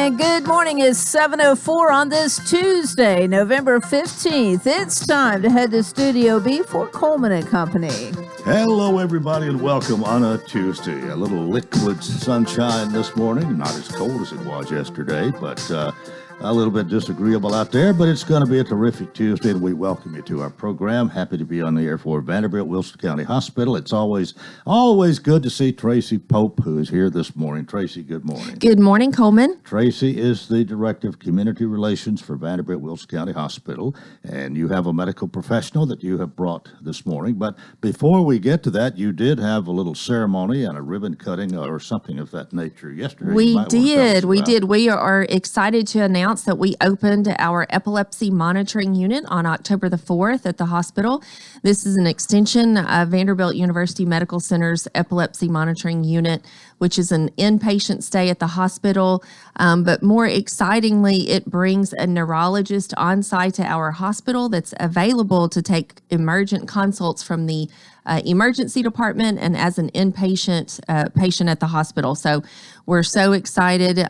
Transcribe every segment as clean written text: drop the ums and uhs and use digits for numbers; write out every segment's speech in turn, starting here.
And good morning. It's 7:04 on this Tuesday, November 15th. It's time to head to Studio B for Coleman and Company. Hello, everybody, and welcome on a Tuesday. A little liquid sunshine this morning. Not as cold as it was yesterday, but a little bit disagreeable out there. But it's going to be a terrific Tuesday, and we welcome you to our program. Happy to be on the air for Vanderbilt Wilson County Hospital. It's always good to see Tracy Pope, who is here this morning. Tracy, good morning. Good morning, Coleman. Tracy is the Director of Community Relations for Vanderbilt Wilson County Hospital, and you have a medical professional that you have brought this morning. But before we get to that, you did have a little ceremony and a ribbon cutting or something of that nature yesterday. We did. We are excited to announce that we opened our epilepsy monitoring unit on October the 4th at the hospital. This is an extension of Vanderbilt University Medical Center's epilepsy monitoring unit, which is an inpatient stay at the hospital. But more excitingly, it brings a neurologist on site to our hospital that's available to take emergent consults from the emergency department and as an inpatient patient at the hospital. So we're so excited.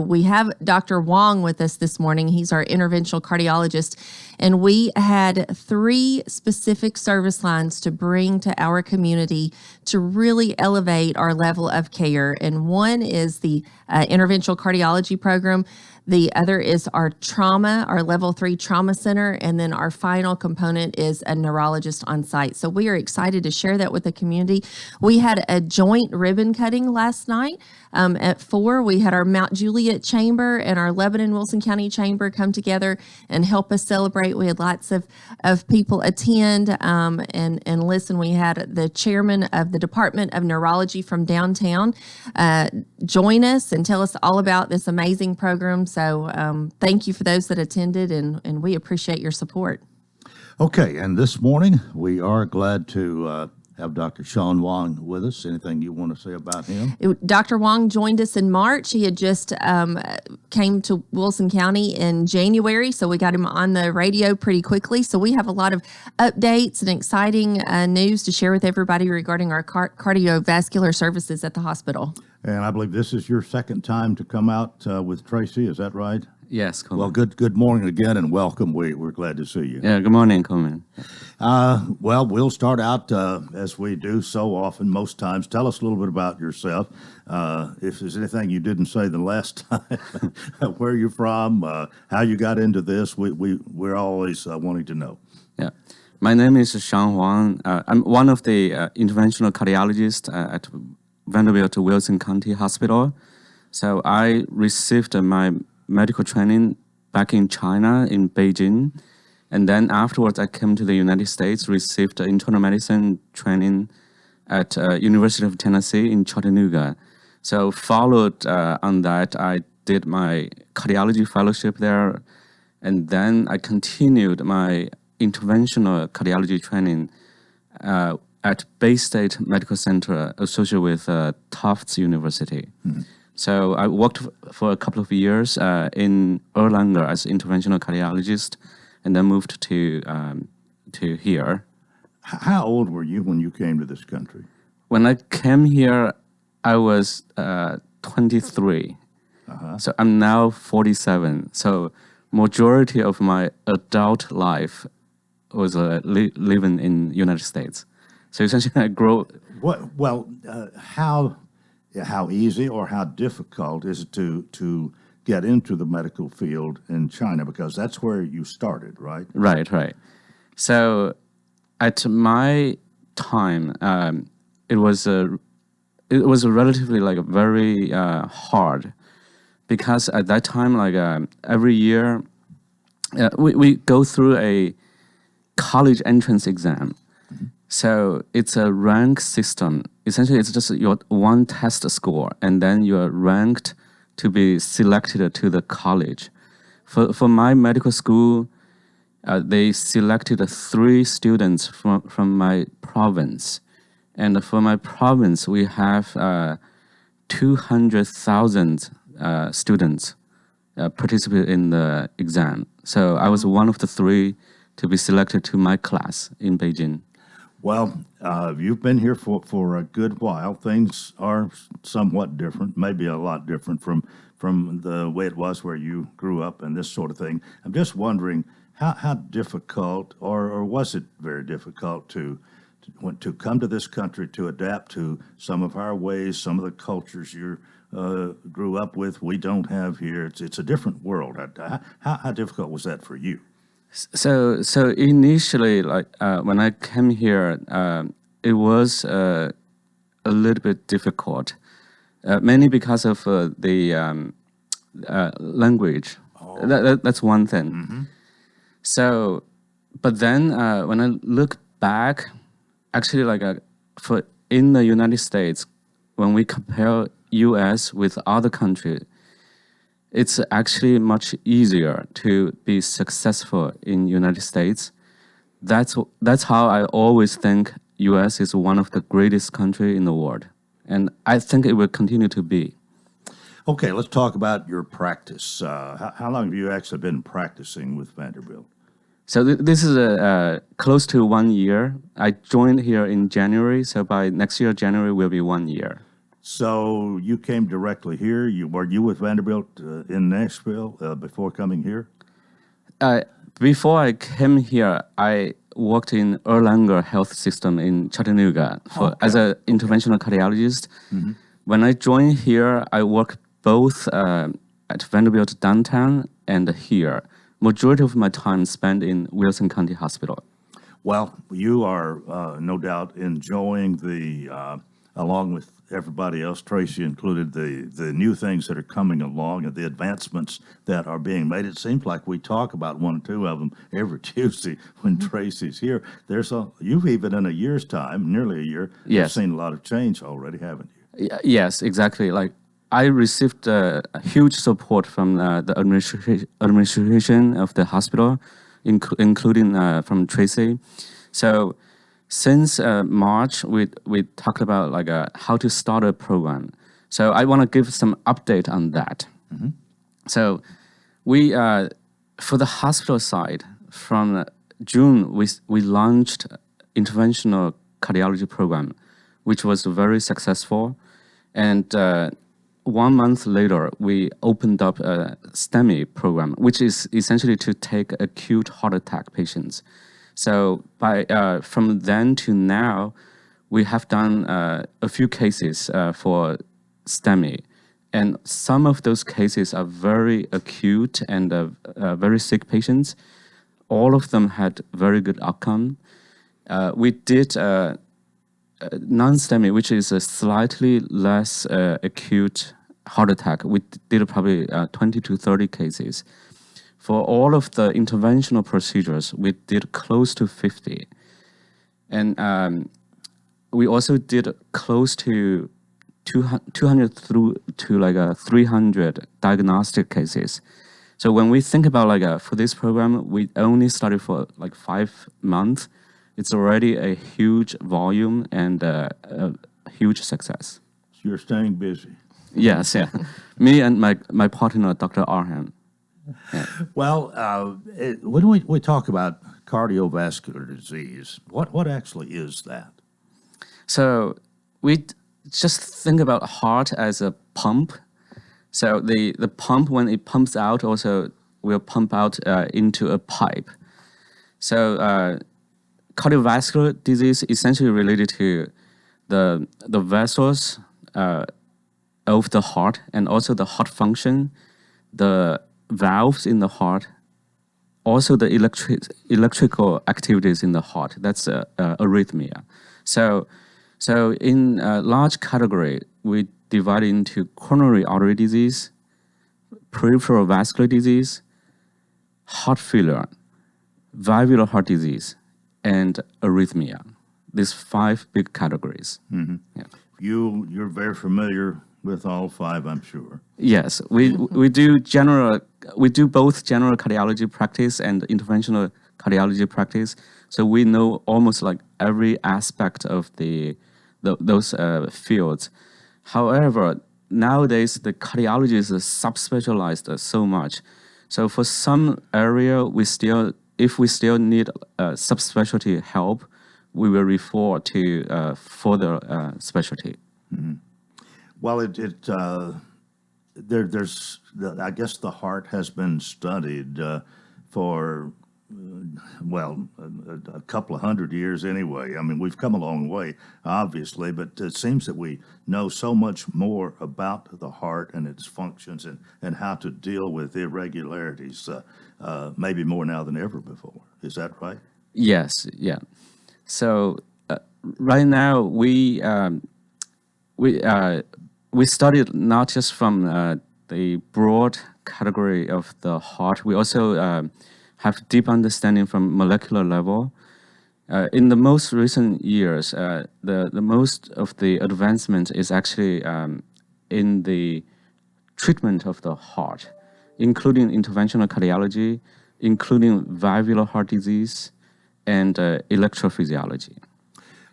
We have Dr. Wong with us this morning. He's our interventional cardiologist. And we had 3 specific service lines to bring to our community to really elevate our level of care. And one is the interventional cardiology program. The other is our trauma, our level 3 trauma center. And then our final component is a neurologist on site. So we are excited to share that with the community. We had a joint ribbon cutting last night at 4. We had our Mount Juliet chamber and our Lebanon Wilson County chamber come together and help us celebrate. We had lots of people attend and listen. We had the chairman of the Department of Neurology from downtown join us and tell us all about this amazing program. So thank you for those that attended, and we appreciate your support. Okay, and this morning we are glad to have Dr. Sean Wong with us. Anything you want to say about him? Dr. Wong joined us in March. He had just came to Wilson County in January, so we got him on the radio pretty quickly. So we have a lot of updates and exciting news to share with everybody regarding our cardiovascular services at the hospital. And I believe this is your second time to come out with Tracy. Is that right? Yes, Coleman. Well, good morning again, and welcome. We're glad to see you. Yeah, good morning, Coleman. Well, we'll start out as we do so often, most times. Tell us a little bit about yourself. If there's anything you didn't say the last time, where you're from, how you got into this, we're always wanting to know. Yeah, my name is Sean Huang. I'm one of the interventional cardiologists at Vanderbilt Wilson County Hospital. So I received my medical training back in China, in Beijing. And then afterwards, I came to the United States, received internal medicine training at University of Tennessee in Chattanooga. So followed on that, I did my cardiology fellowship there. And then I continued my interventional cardiology training at Bay State Medical Center associated with Tufts University. Mm-hmm. So I worked for a couple of years in Erlanger as interventional cardiologist, and then moved to here. How old were you when you came to this country? When I came here, I was 23. Uh-huh. So I'm now 47. So majority of my adult life was living in United States. So essentially, I grew. How easy or how difficult is it to get into the medical field in China? Because that's where you started, right? Right. So at my time, it was relatively very hard, because at that time, every year, we go through a college entrance exam. Mm-hmm. So it's a rank system. Essentially, it's just your one test score, and then you are ranked to be selected to the college. For my medical school, they selected 3 students from my province. And for my province, we have 200,000 students participate in the exam. So I was one of the 3 to be selected to my class in Beijing. Well, you've been here for a good while. Things are somewhat different, maybe a lot different from the way it was where you grew up and this sort of thing. I'm just wondering how difficult, or was it very difficult to come to this country to adapt to some of our ways, some of the cultures you grew up with, we don't have here. It's a different world. How difficult was that for you? So initially, like when I came here, it was a little bit difficult, mainly because of the language. That's one thing. So, but then when I look back, actually, like for in the United States, when we compare U.S. with other countries, it's actually much easier to be successful in United States. That's how I always think U.S. is one of the greatest country in the world, and I think it will continue to be. Okay, let's talk about your practice. How long have you actually been practicing with Vanderbilt? So this is close to 1 year. I joined here in January, so by next year January will be 1 year. So you came directly here. Were you with Vanderbilt in Nashville before coming here? Before I came here, I worked in Erlanger Health System in Chattanooga as an interventional cardiologist. When I joined here, I worked both at Vanderbilt downtown and here. Majority of my time spent in Wilson County Hospital. Well, you are no doubt enjoying along with everybody else, Tracy included, the new things that are coming along and the advancements that are being made. It seems like we talk about one or two of them every Tuesday when Tracy's here. You've even in a year's time, nearly a year, you've seen a lot of change already, haven't you? Yes, exactly. Like I received huge support from the administration of the hospital, including from Tracy. So since March, we talked about like how to start a program. So I want to give some update on that. So we for the hospital side, from June we launched interventional cardiology program, which was very successful, and 1 month later we opened up a STEMI program, which is essentially to take acute heart attack patients. So from then to now, we have done a few cases for STEMI, and some of those cases are very acute and very sick patients. All of them had very good outcome. We did non-STEMI, which is a slightly less acute heart attack. We did probably 20 to 30 cases. For all of the interventional procedures, we did close to 50. And we also did close to 200 through to like 300 diagnostic cases. So when we think about for this program, we only started for like 5 months. It's already a huge volume and a huge success. So you're staying busy. Yes, yeah. Me and my partner, Dr. Arham. Yeah. Well, when we talk about cardiovascular disease, what actually is that? So we just think about heart as a pump. So the pump, when it pumps out, also will pump out into a pipe. So cardiovascular disease essentially related to the vessels of the heart, and also the heart function, the valves in the heart, also the electrical activities in the heart. That's arrhythmia. So in a large category, we divide into coronary artery disease, peripheral vascular disease, heart failure, valvular heart disease, and arrhythmia. These 5 big categories. Mm-hmm. Yeah. You're very familiar with all 5, I'm sure. Yes, we do both general cardiology practice and interventional cardiology practice. So we know almost like every aspect of those fields. However, nowadays the cardiology is subspecialized so much. So for some area, if we still need subspecialty help, we will refer to further specialty. Well, I guess the heart has been studied for, a couple of hundred years anyway. I mean, we've come a long way, obviously, but it seems that we know so much more about the heart and its functions and how to deal with irregularities, maybe more now than ever before. Is that right? Yes, yeah. So right now we studied not just from the broad category of the heart. We also have deep understanding from molecular level. In the most recent years, the most of the advancement is actually in the treatment of the heart, including interventional cardiology, including valvular heart disease, and electrophysiology.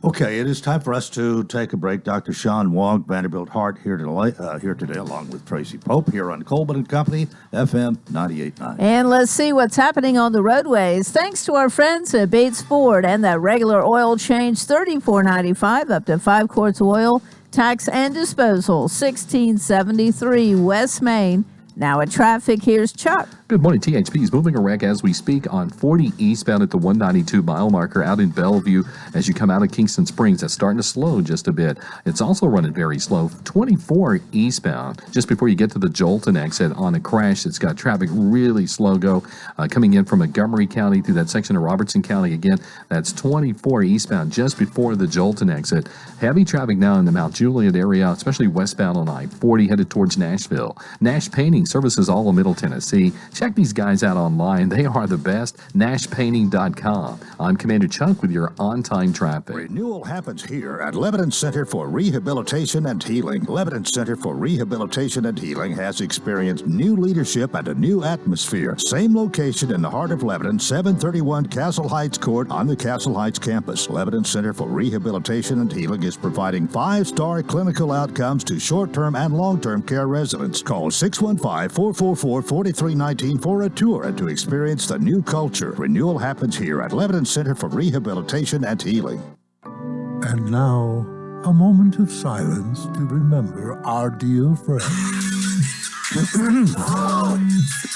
Okay, it is time for us to take a break. Dr. Sean Wong, Vanderbilt Heart, here today, along with Tracy Pope, here on Coleman and Company, FM 98.9. And let's see what's happening on the roadways. Thanks to our friends at Bates Ford and that regular oil change, $34.95 up to 5 quarts of oil, tax and disposal, 1673 West Main. Now at traffic, here's Chuck. Good morning. THP is moving a wreck as we speak on 40 eastbound at the 192 mile marker out in Bellevue. As you come out of Kingston Springs, that's starting to slow just a bit. It's also running very slow. 24 eastbound, just before you get to the Jolton exit on a crash. It's got traffic really slow go coming in from Montgomery County through that section of Robertson County. Again, that's 24 eastbound just before the Jolton exit. Heavy traffic now in the Mount Juliet area, especially westbound on I-40 headed towards Nashville. Nash Painting services all of Middle Tennessee. Check these guys out online. They are the best. NashPainting.com. I'm Commander Chuck with your on-time traffic. Renewal happens here at Lebanon Center for Rehabilitation and Healing. Lebanon Center for Rehabilitation and Healing has experienced new leadership and a new atmosphere. Same location in the heart of Lebanon, 731 Castle Heights Court on the Castle Heights campus. Lebanon Center for Rehabilitation and Healing is providing 5-star clinical outcomes to short-term and long-term care residents. Call 615-444-4319 for a tour and to experience the new culture. Renewal happens here at Lebanon Center for Rehabilitation and Healing. And now, a moment of silence to remember our dear friend.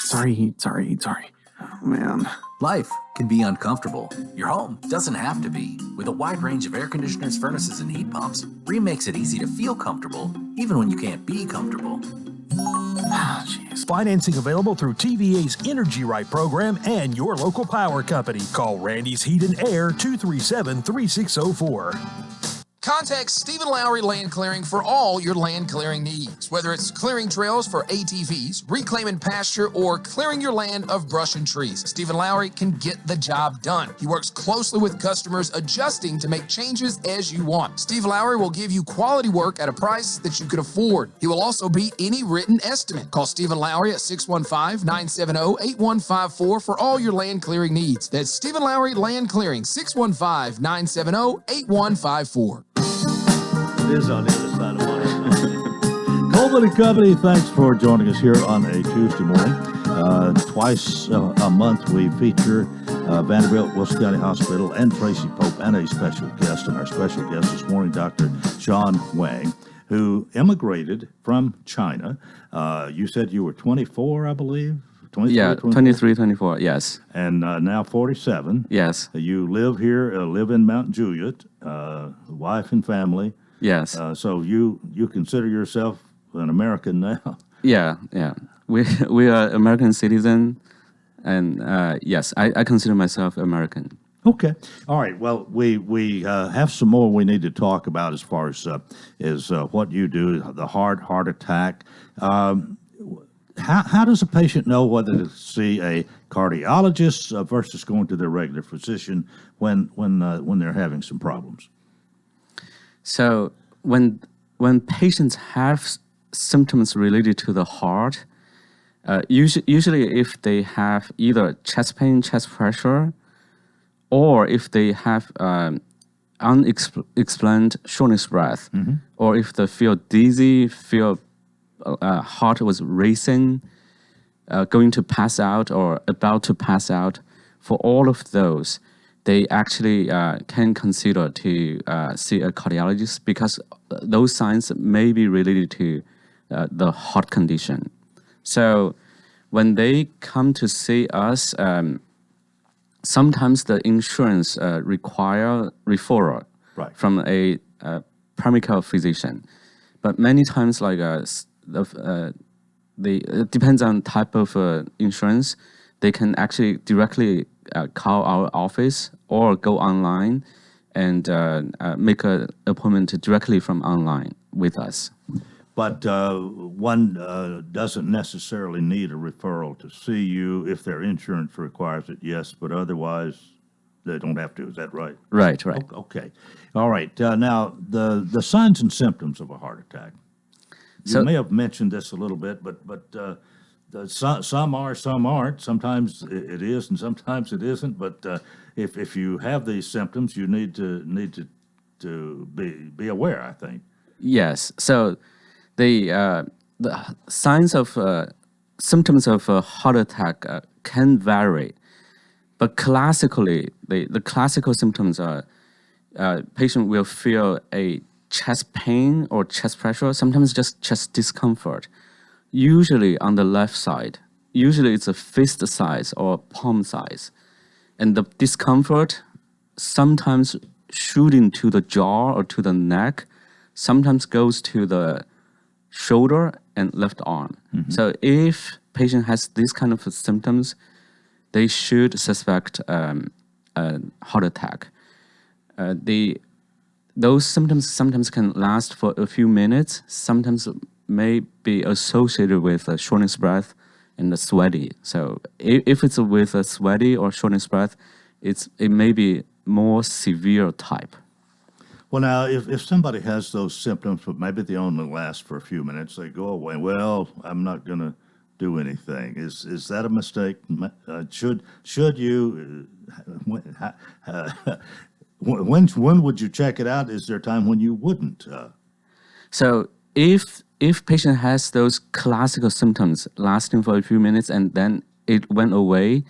Sorry. Oh, man. Life can be uncomfortable. Your home doesn't have to be. With a wide range of air conditioners, furnaces, and heat pumps, Rheem makes it easy to feel comfortable, even when you can't be comfortable. Financing available through TVA's Energy Right program and your local power company. Call Randy's Heat and Air 237-3604. Contact Stephen Lowry Land Clearing for all your land clearing needs. Whether it's clearing trails for ATVs, reclaiming pasture, or clearing your land of brush and trees, Stephen Lowry can get the job done. He works closely with customers, adjusting to make changes as you want. Steve Lowry will give you quality work at a price that you could afford. He will also beat any written estimate. Call Stephen Lowry at 615-970-8154 for all your land clearing needs. That's Stephen Lowry Land Clearing, 615-970-8154. It is on the other side of money. Coleman and Company, thanks for joining us here on a Tuesday morning. Twice a month we feature Vanderbilt, Wilson County Hospital, and Tracy Pope, and a special guest. And our special guest this morning, Dr. Sean Wang, who immigrated from China. You said you were 24, I believe? 23, 24, yes. And now 47. Yes. You live here, live in Mount Juliet, wife and family. Yes. So you consider yourself an American now? Yeah. We are American citizen, and yes, I consider myself American. Okay. All right. Well, we have some more we need to talk about as far as what you do, the heart attack. How does a patient know whether to see a cardiologist versus going to their regular physician when they're having some problems? So when patients have symptoms related to the heart, usually if they have either chest pain, chest pressure, or if they have unexplained shortness of breath, or if they feel dizzy, heart was racing, going to pass out or about to pass out, for all of those, they actually can consider to see a cardiologist because those signs may be related to the heart condition. So when they come to see us, sometimes the insurance require referral from a primary care physician, but many times it depends on type of insurance. They can actually directly call our office or go online and make an appointment directly from online with us. But one doesn't necessarily need a referral to see you if their insurance requires it, yes, but otherwise they don't have to. Is that right? Right. Okay. All right. Now, the signs and symptoms of a heart attack. You may have mentioned this a little bit, but some are, some aren't. Sometimes it is, and sometimes it isn't. But if you have these symptoms, you need to be aware, I think. Yes. So the signs of symptoms of a heart attack can vary, but classically, the classical symptoms are patient will feel a chest pain or chest pressure, sometimes just chest discomfort, usually on the left side. Usually it's a fist size or palm size. And the discomfort sometimes shooting to the jaw or to the neck, sometimes goes to the shoulder and left arm. So if patient has these kind of symptoms, they should suspect a heart attack. Those symptoms sometimes can last for a few minutes, sometimes may be associated with a shortness of breath and the sweaty. So if it's with a sweaty or shortness of breath, it may be more severe type. Well, now, if somebody has those symptoms, but maybe they only last for a few minutes, they go away. Well, I'm not going to do anything. Is that a mistake? Should you? When would you check it out? Is there a time when you wouldn't? So if patient has those classical symptoms lasting for a few minutes and then it went away,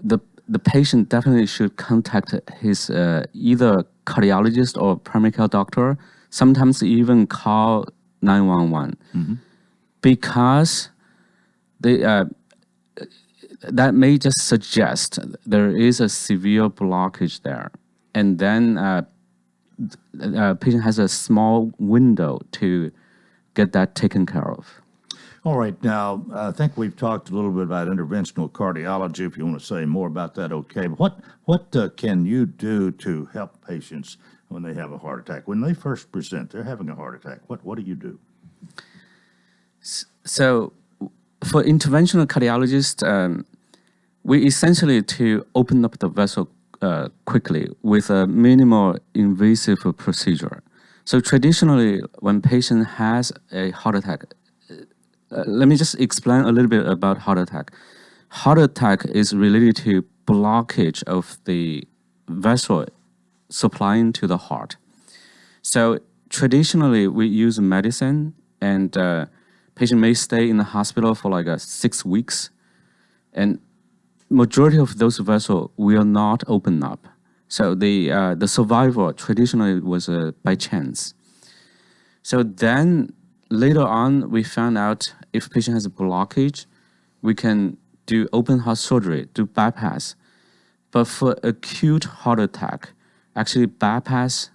the patient definitely should contact his either cardiologist or primary care doctor, sometimes even call 911, because that may just suggest there is a severe blockage there. And then patient has a small window to get that taken care of. All right. Now, I think we've talked a little bit about interventional cardiology. If you want to say more about that, okay. But what can you do to help patients when they have a heart attack? When they first present, they're having a heart attack. What do you do? So for interventional cardiologists, we essentially to open up the vessel quickly with a minimal invasive procedure. So traditionally, when patient has a heart attack, let me just explain a little bit about heart attack. Heart attack is related to blockage of the vessel supplying to the heart. So traditionally, we use medicine, and patient may stay in the hospital for 6 weeks, and majority of those vessels will not open up. So the survival traditionally was by chance. So then later on, we found out if patient has a blockage, we can do open heart surgery, do bypass. But for acute heart attack, actually bypass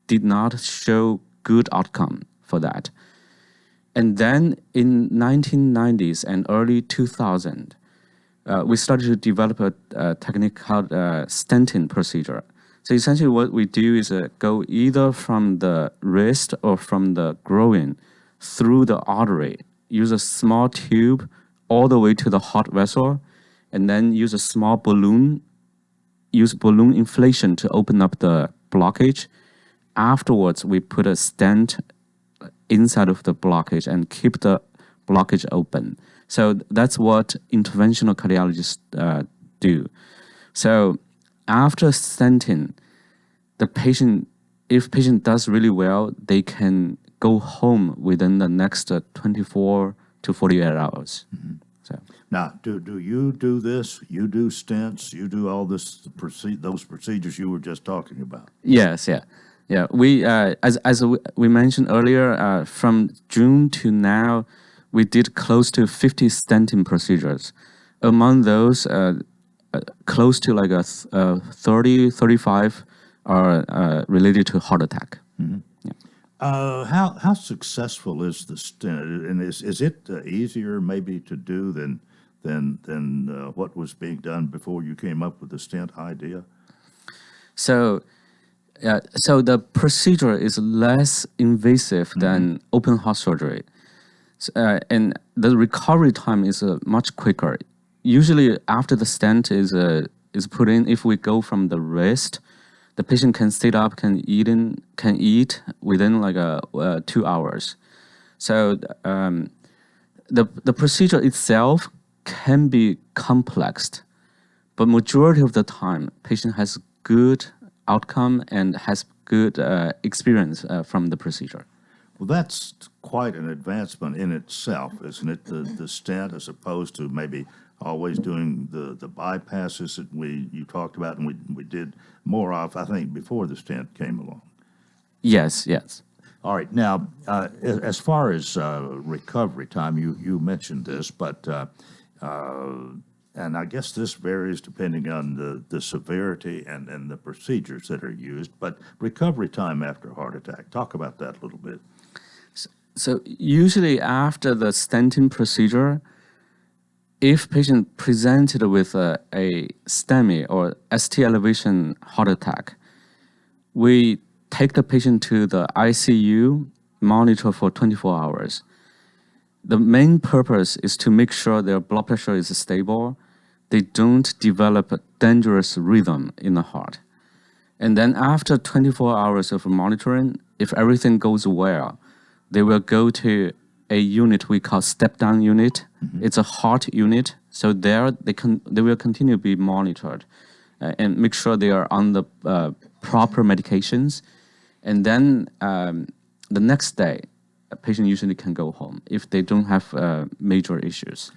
did not show good outcome for that. And then in 1990s and early 2000, we started to develop a technique called stenting procedure. So essentially what we do is go either from the wrist or from the groin through the artery, use a small tube all the way to the heart vessel, and then use a small balloon, use balloon inflation to open up the blockage. Afterwards, we put a stent inside of the blockage and keep the blockage open. So that's what interventional cardiologists do. So after stenting, if patient does really well, they can go home within the next 24 to 48 hours. So now, do you do this? You do stents? You do all this those procedures you were just talking about? yes, yeah. We as we mentioned earlier, from June to now, we did close to 50 stenting procedures. Among those, close to like 30, 35 are related to heart attack. How successful is the stent, and is it easier maybe to do than what was being done before you came up with the stent idea? So the procedure is less invasive than open heart surgery, and the recovery time is much quicker. Usually, after the stent is put in, if we go from the wrist, the patient can sit up, can eat within like 2 hours. So the procedure itself can be complex, but majority of the time, patient has good outcome and has good experience from the procedure. Well, that's quite an advancement in itself, isn't it? The stent, as opposed to maybe always doing the bypasses that you talked about and we did more of, I think, before the stent came along. Yes. All right. Now, as far as recovery time, you mentioned this, but and I guess this varies depending on the severity and the procedures that are used, but recovery time after a heart attack, talk about that a little bit. So usually after the stenting procedure, if patient presented with a STEMI or ST elevation heart attack, we take the patient to the ICU, monitor for 24 hours. The main purpose is to make sure their blood pressure is stable, they don't develop a dangerous rhythm in the heart. And then after 24 hours of monitoring, if everything goes well, they will go to a unit we call step-down unit. It's a heart unit, so there they will continue to be monitored and make sure they are on the proper medications. And then the next day, a patient usually can go home if they don't have major issues.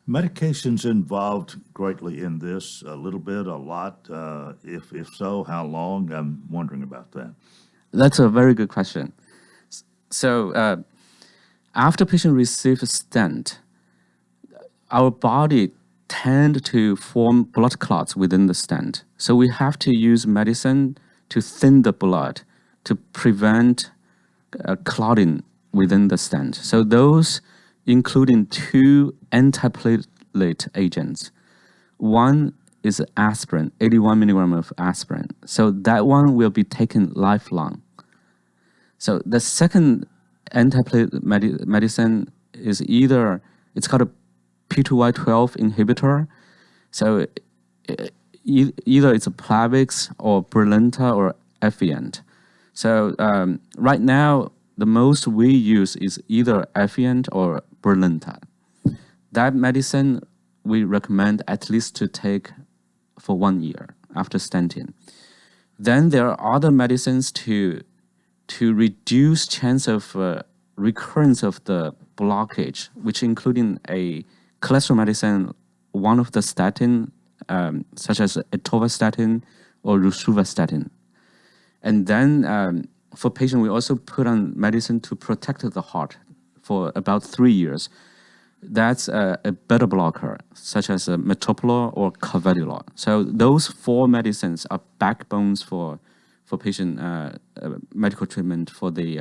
Medications involved greatly in this, a little bit, a lot. If so, how long? I'm wondering about that. That's a very good question. So after patient receives a stent, our body tend to form blood clots within the stent. So we have to use medicine to thin the blood to prevent clotting within the stent. So those including 2 antiplatelet agents. One is aspirin, 81 milligram of aspirin. So that one will be taken lifelong. So the second antiplatelet medicine is it's called a P2Y12 inhibitor. So either it's a Plavix or Brilinta or Effient. So right now, the most we use is either Effient or Brilinta. That medicine we recommend at least to take for 1 year after stenting. Then there are other medicines to reduce chance of recurrence of the blockage, which including a cholesterol medicine, one of the statin, such as atorvastatin or rosuvastatin. And then for patients, we also put on medicine to protect the heart for about 3 years. That's a beta blocker, such as metoprolol or carvedilol. So those 4 medicines are backbones for patient medical treatment for the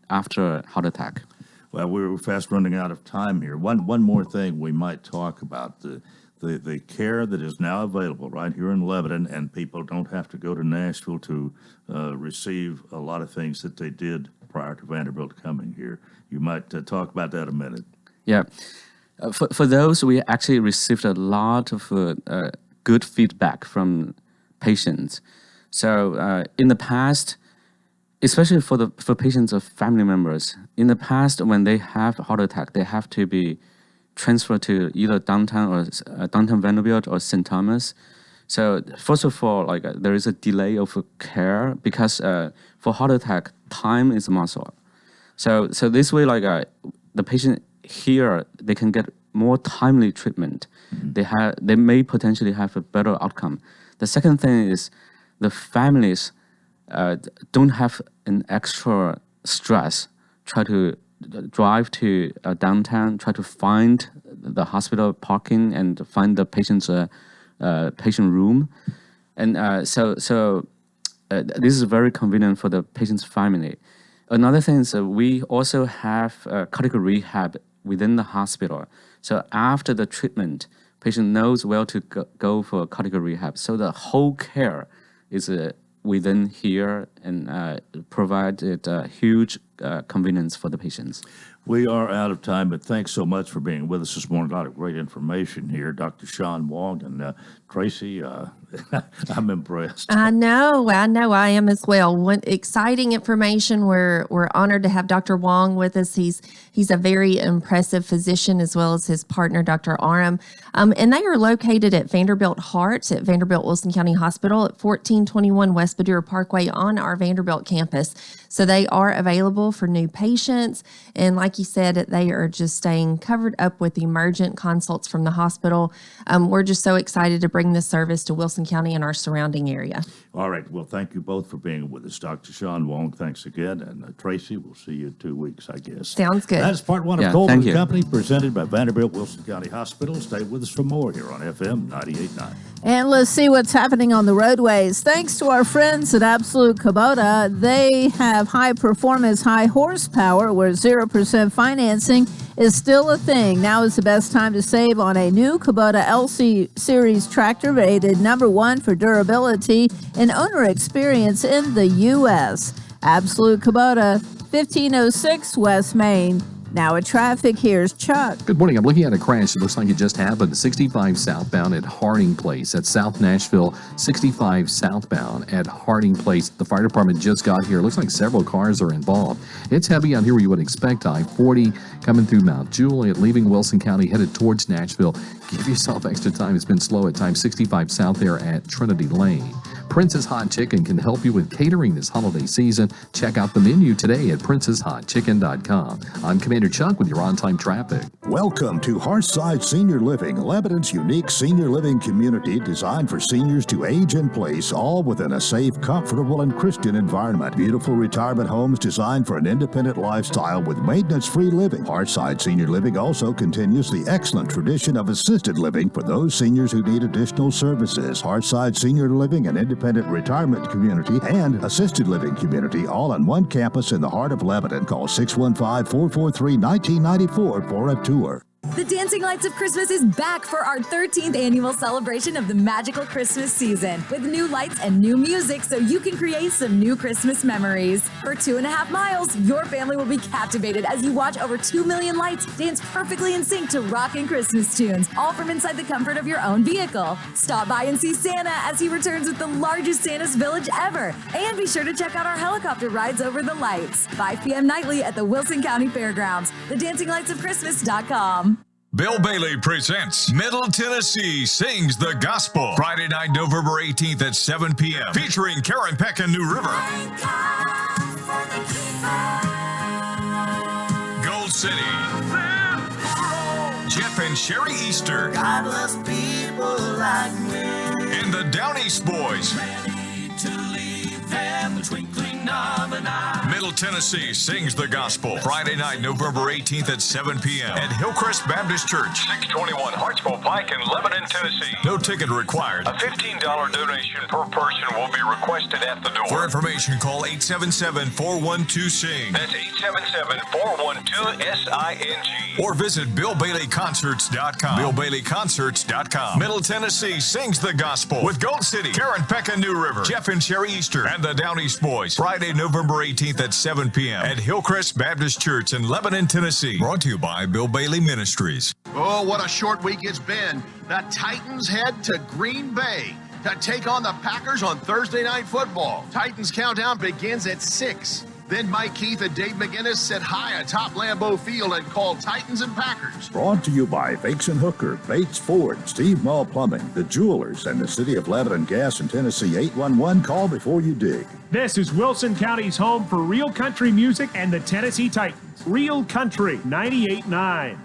after heart attack. Well, we're fast running out of time here. One more thing we might talk about, the care that is now available right here in Lebanon, and people don't have to go to Nashville to receive a lot of things that they did prior to Vanderbilt coming here. You might talk about that a minute. Yeah. For those, we actually received a lot of good feedback from patients. So in the past, especially for patients of family members, in the past when they have a heart attack, they have to be transferred to either downtown Vanderbilt or St. Thomas. So first of all, there is a delay of care because for heart attack, time is muscle. So this way, the patient here they can get more timely treatment. They may potentially have a better outcome. The second thing is the families don't have an extra stress, try to drive to downtown, try to find the hospital parking and find the patient's patient room. And so this is very convenient for the patient's family. Another thing is we also have cardiac rehab within the hospital. So after the treatment, patient knows where to go for cardiac rehab. So the whole care is within here and provided huge convenience for the patients. We are out of time, but thanks so much for being with us this morning. A lot of great information here. Dr. Sean Wong and Tracy, I'm impressed. I know, I am as well. Exciting information. We're honored to have Dr. Wong with us. He's a very impressive physician, as well as his partner, Dr. Aram. And they are located at Vanderbilt Heart at Vanderbilt Wilson County Hospital at 1421 West Badura Parkway on our Vanderbilt campus. So they are available for new patients. And like you said, they are just staying covered up with emergent consults from the hospital. We're just so excited to bring this service to Wilson County and our surrounding area. All right. Well, thank you both for being with us. Dr. Sean Wong, thanks again. And Tracy, we'll see you in 2 weeks, I guess. Sounds good. That's part one of Coleman Company, presented by Vanderbilt Wilson County Hospital. Stay with us for more here on FM 98.9. And let's see what's happening on the roadways. Thanks to our friends at Absolute Kubota, they have high performance, high horsepower, where 0% financing is still a thing. Now is the best time to save on a new Kubota LC Series tractor, rated #1 for durability and owner experience in the U.S. Absolute Kubota, 1506 West Main. Now at traffic, here's Chuck. Good morning. I'm looking at a crash. It looks like it just happened. 65 southbound at Harding Place. That's South Nashville. 65 southbound at Harding Place. The fire department just got here. It looks like several cars are involved. It's heavy out here where you would expect. I-40 coming through Mount Juliet, leaving Wilson County, headed towards Nashville. Give yourself extra time. It's been slow at times. 65 south there at Trinity Lane. Prince's Hot Chicken can help you with catering this holiday season. Check out the menu today at princeshotchicken.com. I'm Commander Chuck with your on-time traffic. Welcome to Hearthside Senior Living, Lebanon's unique senior living community designed for seniors to age in place, all within a safe, comfortable, and Christian environment. Beautiful retirement homes designed for an independent lifestyle with maintenance-free living. Hearthside Senior Living also continues the excellent tradition of assisted living for those seniors who need additional services. Hearthside Senior Living, an independent retirement community and assisted living community, all on one campus in the heart of Lebanon. Call 615-443-1994 for a tour. The Dancing Lights of Christmas is back for our 13th annual celebration of the magical Christmas season, with new lights and new music so you can create some new Christmas memories. For 2.5 miles, your family will be captivated as you watch over 2 million lights dance perfectly in sync to rockin' Christmas tunes, all from inside the comfort of your own vehicle. Stop by and see Santa as he returns with the largest Santa's Village ever. And be sure to check out our helicopter rides over the lights. 5 p.m. nightly at the Wilson County Fairgrounds. TheDancingLightsOfChristmas.com. Bill Bailey presents Middle Tennessee Sings the Gospel, Friday night, November 18th at 7 p.m., featuring Karen Peck and New River. Gold City, Jeff and Sherry Easter, Godless people like me, and the Down East Boys. Ready to leave them, the twinkling of an eye. Middle Tennessee Sings the Gospel, Friday night, November 18th at 7 p.m. at Hillcrest Baptist Church, 621 Hartsville Pike in Lebanon, Tennessee. No ticket required. A $15 donation per person will be requested at the door. For information, call 877-412-SING. That's 877-412-SING. Or visit BillBaileyConcerts.com. BillBaileyConcerts.com. Middle Tennessee Sings the Gospel with Gold City, Karen Peck and New River, Jeff and Sherry Easter, and the Down East Boys. Friday, November 18th at 7 p.m. at Hillcrest Baptist Church in Lebanon, Tennessee. Brought to you by Bill Bailey Ministries. Oh, what a short week it's been. The Titans head to Green Bay to take on the Packers on Thursday Night Football. Titans countdown begins at 6. Then Mike Keith and Dave McGinnis sit high atop Lambeau Field and call Titans and Packers. Brought to you by Fakes and Hooker, Bates Ford, Steve Mall Plumbing, The Jewelers, and the City of Lebanon Gas in Tennessee. 811, call before you dig. This is Wilson County's home for real country music and the Tennessee Titans. Real Country 98.9.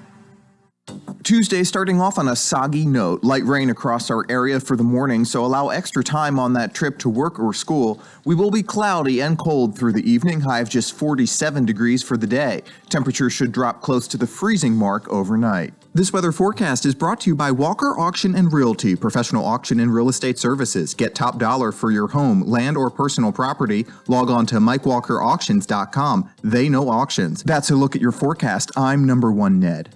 Tuesday starting off on a soggy note. Light rain across our area for the morning, so allow extra time on that trip to work or school. We will be cloudy and cold through the evening, high of just 47 degrees for the day. Temperatures should drop close to the freezing mark overnight. This weather forecast is brought to you by Walker Auction and Realty, professional auction and real estate services. Get top dollar for your home, land, or personal property. Log on to MikeWalkerAuctions.com. They know auctions. That's a look at your forecast. I'm number one Ned.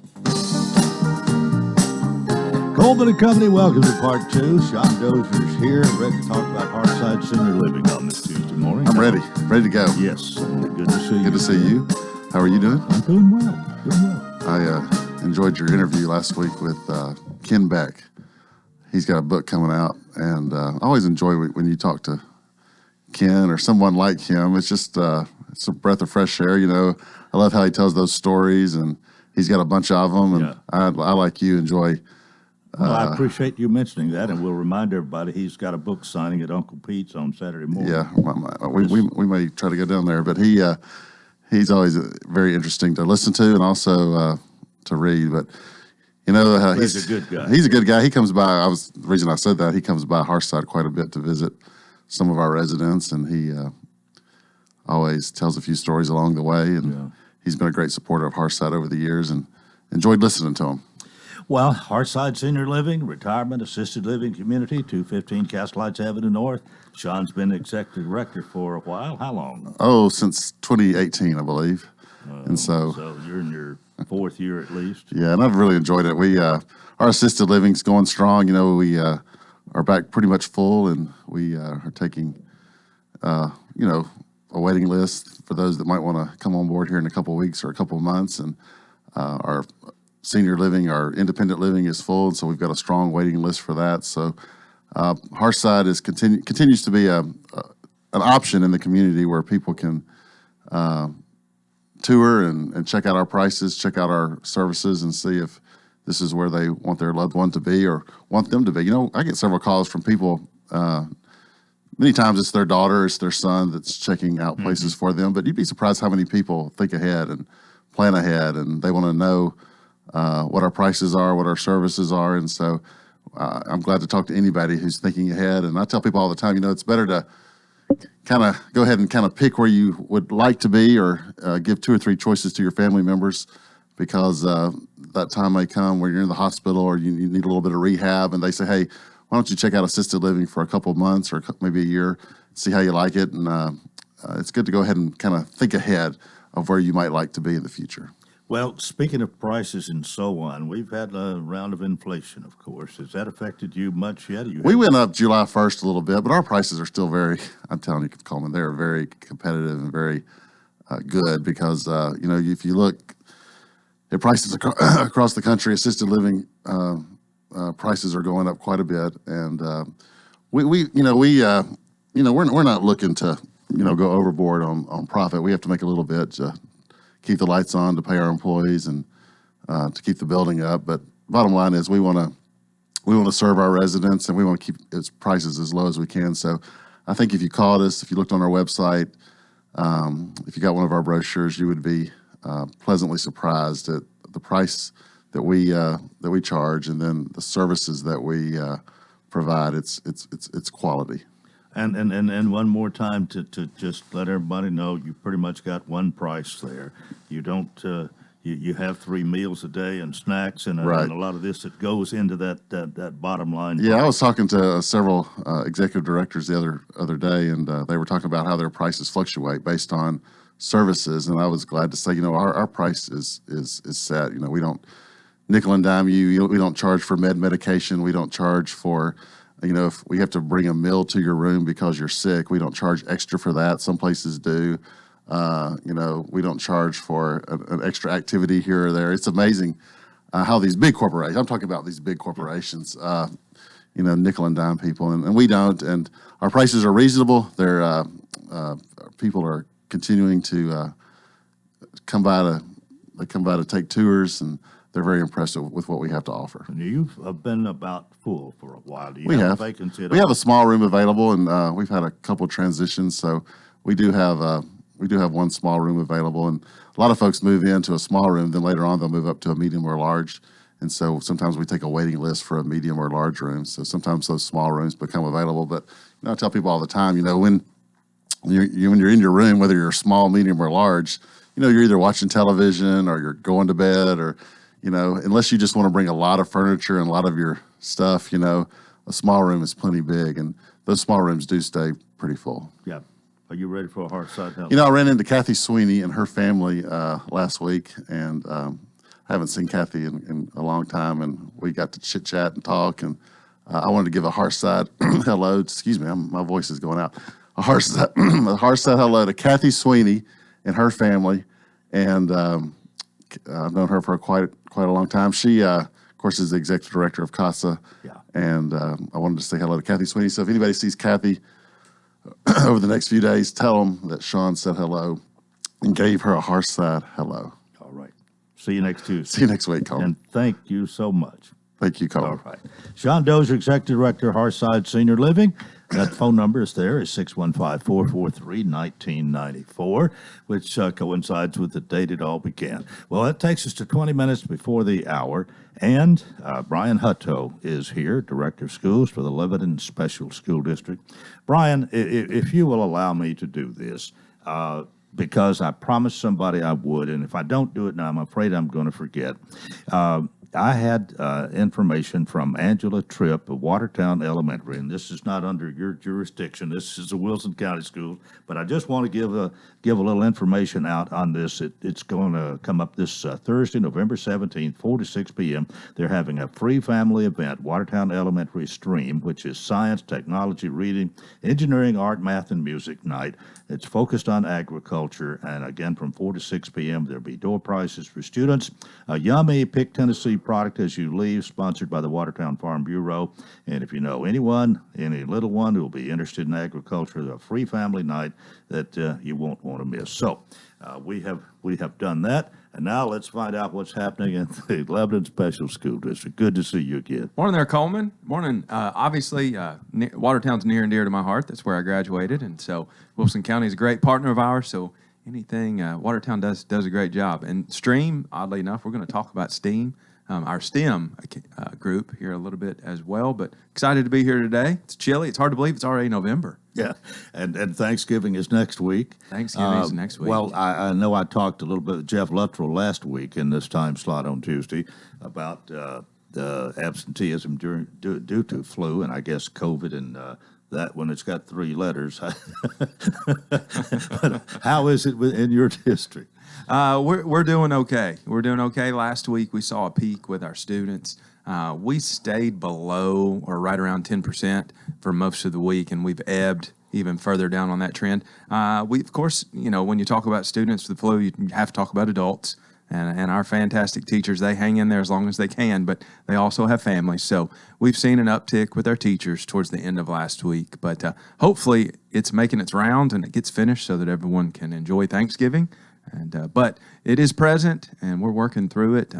Coleman and Company, welcome to part two. Sean Dozier's here, ready to talk about Hearthside Senior Living on this Tuesday morning. I'm ready to go. Yes, good to see you. Good to see you. How are you doing? I'm doing well. I enjoyed your interview last week with Ken Beck. He's got a book coming out, and I always enjoy when you talk to Ken or someone like him. It's just it's a breath of fresh air. You know, I love how he tells those stories, and he's got a bunch of them. And I like you, enjoy. Well, I appreciate you mentioning that, and we'll remind everybody he's got a book signing at Uncle Pete's on Saturday morning. Yeah, we may try to go down there, but he's always very interesting to listen to and also to read. But you know, he's a good guy. He's a good guy. He comes by. The reason I said that, he comes by Hearthside quite a bit to visit some of our residents, and he always tells a few stories along the way. And he's been a great supporter of Hearthside over the years, and enjoyed listening to him. Well, Hearthside Senior Living, Retirement Assisted Living Community, 215 Castlights Avenue North. Sean's been executive director for a while. How long? Oh, since 2018, I believe. And so you're in your fourth year at least. Yeah, and I've really enjoyed it. We our assisted living's going strong. You know, we are back pretty much full, and we are taking a waiting list for those that might want to come on board here in a couple of weeks or a couple of months. And our senior living, our independent living is full, and so we've got a strong waiting list for that. So Hearthside continues to be an option in the community where people can tour and check out our prices, check out our services, and see if this is where they want their loved one to be or want them to be. You know, I get several calls from people. Many times it's their daughter, it's their son that's checking out places for them, but you'd be surprised how many people think ahead and plan ahead, and they want to know what our prices are, what our services are. And so I'm glad to talk to anybody who's thinking ahead. And I tell people all the time, you know, it's better to kind of go ahead and kind of pick where you would like to be, or give 2 or 3 choices to your family members, because that time may come where you're in the hospital or you need a little bit of rehab, and they say, hey, why don't you check out assisted living for a couple of months or maybe a year, see how you like it. And it's good to go ahead and kind of think ahead of where you might like to be in the future. Well, speaking of prices and so on, we've had a round of inflation, of course. Has that affected you much yet? We went up July 1st a little bit, but our prices are still I'm telling you, Coleman, they're very competitive and very good, because, you know, if you look at prices across the country, assisted living prices are going up quite a bit. And we're not looking to, go overboard on profit. We have to make a little bit to keep the lights on, to pay our employees, and to keep the building up. But bottom line is we want to serve our residents, and we want to keep its prices as low as we can. So I think if you called us, if you looked on our website, if you got one of our brochures, you would be pleasantly surprised at the price that we charge, and then the services that we provide. It's quality. And one more time to just let everybody know, you pretty much got one price there. You don't you have 3 meals a day and snacks and a lot of this that goes into that bottom line. Yeah, price. I was talking to several executive directors the other day, and they were talking about how their prices fluctuate based on services, and I was glad to say, our price is set. We don't nickel and dime you. We don't charge for medication. We don't charge for, if we have to bring a meal to your room because you're sick, we don't charge extra for that. Some places do. We don't charge for an extra activity here or there. It's amazing how these big corporations, I'm talking about these big corporations, nickel and dime people, and we don't. And our prices are reasonable. They're people are continuing to come by to take tours, and they're very impressed with what we have to offer. And you've been about full for a while. Do you We have have a vacancy at we all? have a small room available, and we've had a couple transitions, so we do have one small room available. And a lot of folks move into a small room, then later on they'll move up to a medium or large. And so sometimes we take a waiting list for a medium or large room. So sometimes those small rooms become available. But I tell people all the time, when you're in your room, whether you're small, medium, or large, you're either watching television or you're going to bed, or unless you just want to bring a lot of furniture and a lot of your stuff, a small room is plenty big, and those small rooms do stay pretty full. Yeah. Are you ready for a hard side help? I ran into Kathy Sweeney and her family last week, and I haven't seen Kathy in a long time, and we got to chit chat and talk, and I wanted to give a Hearthside hello. Excuse me, my voice is going out. A Hearthside hello to Kathy Sweeney and her family, and I've known her for quite a long time. She, of course, is the executive director of CASA, and I wanted to say hello to Kathy Sweeney. So if anybody sees Kathy over the next few days, tell them that Sean said hello and gave her a Hearthside hello. All right. See you next Tuesday. See you next week, Coleman. And thank you so much. Thank you, Coleman. All right. Sean Dozier, Executive Director, Hearthside Senior Living. That phone number is there, is 615-443-1994, which coincides with the date it all began. Well, that takes us to 20 minutes before the hour, and Brian Hutto is here, Director of Schools for the Lebanon Special School District. Brian, if you will allow me to do this, because I promised somebody I would, and if I don't do it now, I'm afraid I'm going to forget. I had information from Angela Tripp of Watertown Elementary, and this is not under your jurisdiction. This is the Wilson County Schools, but I just want to give a little information out on this. It's going to come up this Thursday, November 17th, 4 to 6 p.m. They're having a free family event, Watertown Elementary Stream, which is science, technology, reading, engineering, art, math, and music night. It's focused on agriculture, and again, from 4 to 6 p.m., there'll be door prizes for students. A yummy Pick Tennessee product as you leave, sponsored by the Watertown Farm Bureau. And if you know anyone, any little one who will be interested in agriculture, a free family night that you won't want to miss. So we have done that. And now let's find out what's happening in the Lebanon Special School District. Good to see you again. Morning there, Coleman. Morning. Obviously, Watertown's near and dear to my heart. That's where I graduated. And so Wilson County is a great partner of ours. So anything Watertown does a great job. And STREAM, oddly enough, we're going to talk about STEAM, our STEM group here a little bit as well. But excited to be here today. It's chilly. It's hard to believe it's already November. Yeah, and Thanksgiving is next week. Thanksgiving is next week. Well, I know I talked a little bit with Jeff Luttrell last week in this time slot on Tuesday about the absenteeism due to flu and I guess COVID and that when it's got three letters. But how is it in your district? We're doing okay. We're doing okay. Last week we saw a peak with our students. We stayed below or right around 10% for most of the week, and we've ebbed even further down on that trend. We, of course, when you talk about students with the flu, you have to talk about adults. And our fantastic teachers, they hang in there as long as they can, but they also have families. So we've seen an uptick with our teachers towards the end of last week. But hopefully it's making its rounds and it gets finished so that everyone can enjoy Thanksgiving. But it is present, and we're working through it.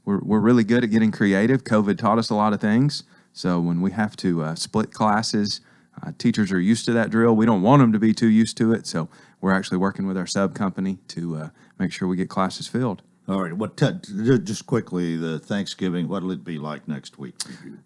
We're really good at getting creative. COVID taught us a lot of things. So when we have to split classes, teachers are used to that drill. We don't want them to be too used to it. So we're actually working with our sub company to make sure we get classes filled. All right. Just quickly, the Thanksgiving, what'll it be like next week?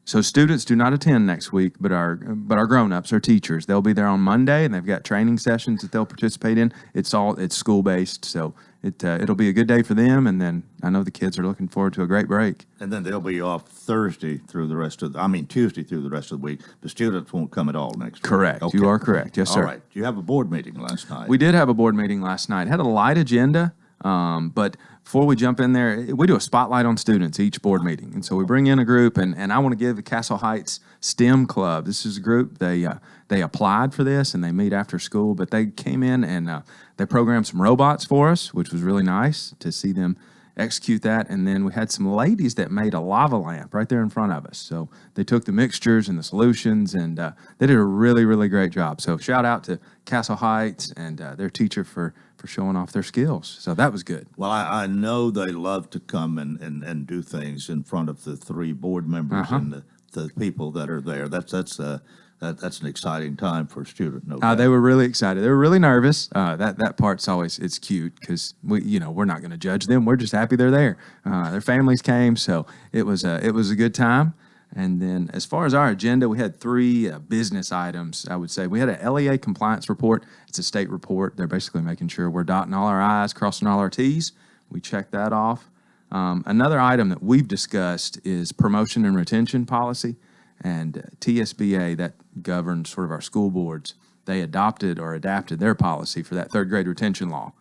So students do not attend next week, but our grown-ups, our teachers, they'll be there on Monday, and they've got training sessions that they'll participate in. It's school-based, so it'll be a good day for them, and then I know the kids are looking forward to a great break. And then they'll be off Tuesday through the rest of the week. The students won't come at all next week. Correct. Okay. You are correct. Yes, sir. All right. You have a board meeting last night. We did have a board meeting last night. Had a light agenda, but before we jump in there, we do a spotlight on students each board meeting. And so we bring in a group, and I want to give the Castle Heights STEM Club. This is a group, they applied for this, and they meet after school, but they came in and they programmed some robots for us, which was really nice to see them execute that. And then we had some ladies that made a lava lamp right there in front of us. So they took the mixtures and the solutions, and they did a really, really great job. So shout out to Castle Heights and their teacher for showing off their skills. So that was good. Well, I know they love to come and do things in front of the 3 board members and the people that are there. That's an exciting time for a student. No doubt. They were really excited. They were really nervous. That part's always, it's cute because we're not going to judge them. We're just happy they're there. Their families came, so it was a good time. And then as far as our agenda, we had 3 business items, I would say. We had an LEA compliance report. It's a state report. They're basically making sure we're dotting all our I's, crossing all our T's. We checked that off. Another item that we've discussed is promotion and retention policy. And TSBA, that governs sort of our school boards, they adopted or adapted their policy for that 3rd grade retention law.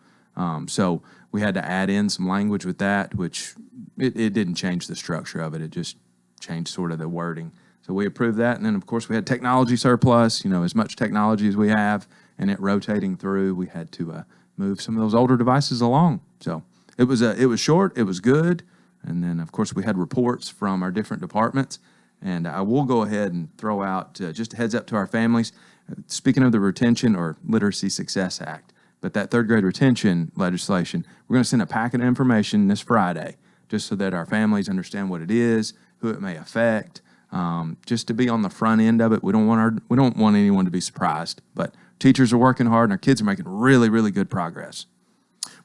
So we had to add in some language with that, which it didn't change the structure of it. It just changed sort of the wording. So we approved that. And then, of course, we had technology surplus, as much technology as we have, and it rotating through. We had to move some of those older devices along. So it was short. It was good. And then, of course, we had reports from our different departments. And I will go ahead and throw out just a heads up to our families. Speaking of the Retention or Literacy Success Act, but that 3rd grade retention legislation, we're going to send a packet of information this Friday just so that our families understand what it is, who it may affect, just to be on the front end of it. We don't want anyone to be surprised, but teachers are working hard and our kids are making really, really good progress.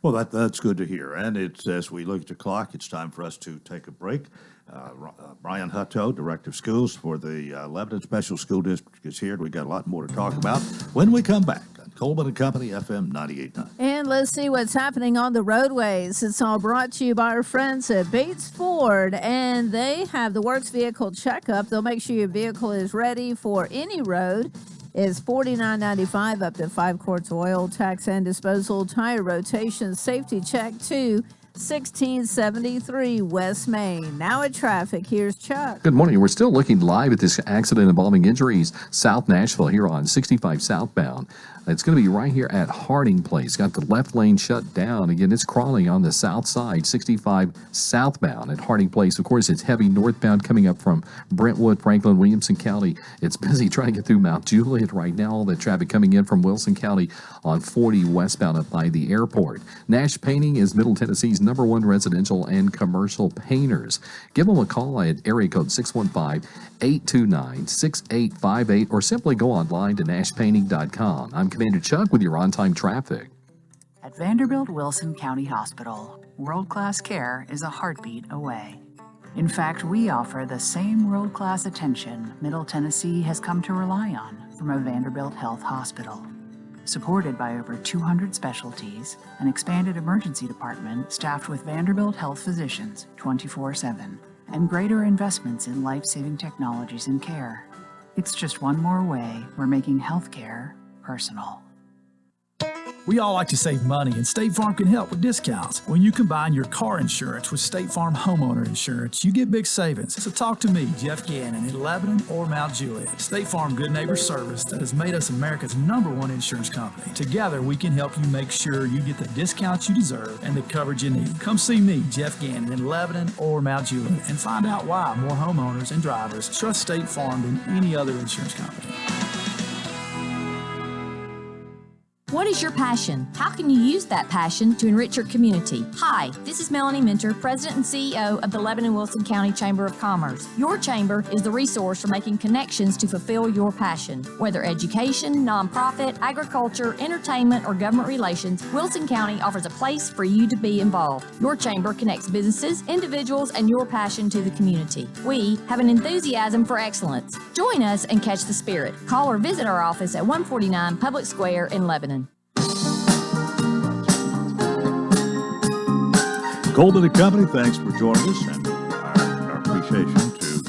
Well, that's good to hear. And as we look at the clock, it's time for us to take a break. Brian Hutto, Director of Schools for the Lebanon Special School District, is here. We've got a lot more to talk about when we come back on Coleman and Company, FM 98.9. And let's see what's happening on the roadways. It's all brought to you by our friends at Bates Ford, and they have the Works Vehicle Checkup. They'll make sure your vehicle is ready for any road. It's $49.95 up to 5 quarts of oil, tax and disposal, tire rotation, safety check too. 1673 West Main. Now at traffic, here's Chuck. Good morning. We're still looking live at this accident involving injuries, South Nashville, here on 65 southbound. It's going to be right here at Harding Place. Got the left lane shut down. Again, it's crawling on the south side, 65 southbound at Harding Place. Of course, it's heavy northbound coming up from Brentwood, Franklin, Williamson County. It's busy trying to get through Mount Juliet right now. All the traffic coming in from Wilson County on 40 westbound up by the airport. Nash Painting is Middle Tennessee's #1 residential and commercial painters. Give them a call at area code 615-829-6858 or simply go online to nashpainting.com. I'm Commander Chuck with your on-time traffic. At Vanderbilt Wilson County Hospital, world-class care is a heartbeat away. In fact, we offer the same world-class attention Middle Tennessee has come to rely on from a Vanderbilt Health Hospital. Supported by over 200 specialties, an expanded emergency department staffed with Vanderbilt Health physicians 24/7, and greater investments in life-saving technologies and care. It's just one more way we're making healthcare personal. We all like to save money, and State Farm can help with discounts. When you combine your car insurance with State Farm homeowner insurance, you get big savings. So talk to me, Jeff Gannon, in Lebanon or Mount Juliet. State Farm Good Neighbor Service that has made us America's #1 insurance company. Together, we can help you make sure you get the discounts you deserve and the coverage you need. Come see me, Jeff Gannon, in Lebanon or Mount Juliet, and find out why more homeowners and drivers trust State Farm than any other insurance company. What is your passion? How can you use that passion to enrich your community? Hi, this is Melanie Minter, President and CEO of the Lebanon Wilson County Chamber of Commerce. Your chamber is the resource for making connections to fulfill your passion. Whether education, nonprofit, agriculture, entertainment, or government relations, Wilson County offers a place for you to be involved. Your chamber connects businesses, individuals, and your passion to the community. We have an enthusiasm for excellence. Join us and catch the spirit. Call or visit our office at 149 Public Square in Lebanon. Coleman and Company, thanks for joining us, and our appreciation to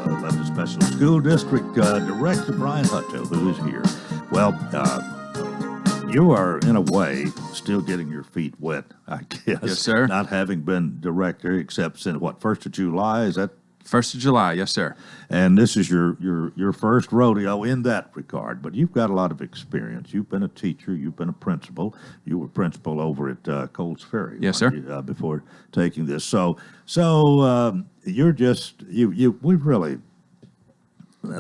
Lebanon Special School District Director Brian Hutto, who is here. Well, you are, in a way, still getting your feet wet, I guess. Yes, sir. Not having been director, except since, 1st of July? Is that 1st of July, yes, sir. And this is your first rodeo in that regard, but you've got a lot of experience. You've been a teacher, you've been a principal. You were principal over at Coles Ferry. Yes, sir. Before taking this. So you're just, we've really,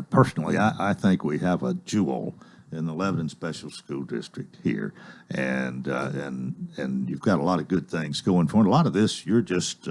personally, I think we have a jewel in the Lebanon Special School District here, and you've got a lot of good things going for it. A lot of this, you're just